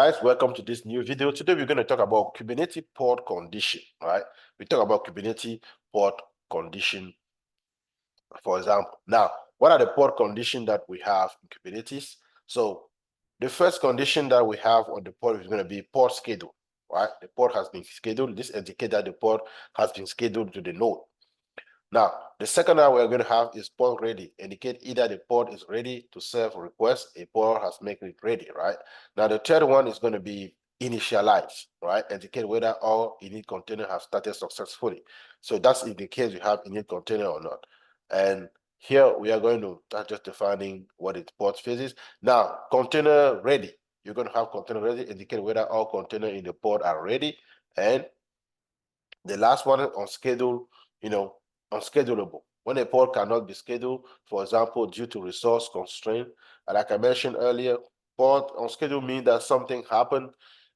guys, welcome to this new video. Today we're going to talk about Kubernetes port condition, right? We talk about Kubernetes port condition, for example. Now, what are the port conditions that we have in Kubernetes? So the first condition that we have on the port is going to be port schedule, right? The port has been scheduled. This indicates that the port has been scheduled to the node. Now, the second that we're going to have is port ready, indicate either the port is ready to serve request, a port has made it ready, right? Now, the third one is going to be initialize, right? Indicate whether all init container have started successfully. So that's in the case you have init container or not. And here we are going to start just defining what its port phase is. Now, container ready, you're going to have container ready, indicate whether all container in the port are ready. And the last one on schedule, unschedulable. When a pod cannot be scheduled, for example, due to resource constraint, and like I mentioned earlier, pod on schedule means that something happened,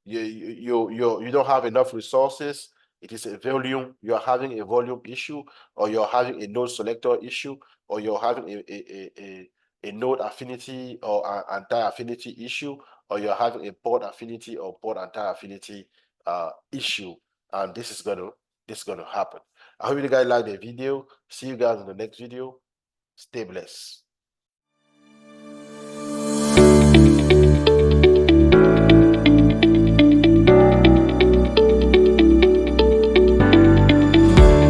you don't have enough resources, it is a volume, you're having a volume issue, or you're having a node selector issue, or you're having a node affinity or an anti-affinity issue, or you're having a pod affinity or pod anti-affinity issue, and this is gonna happen. I hope you guys like the video. See you guys in the next video. Stay blessed.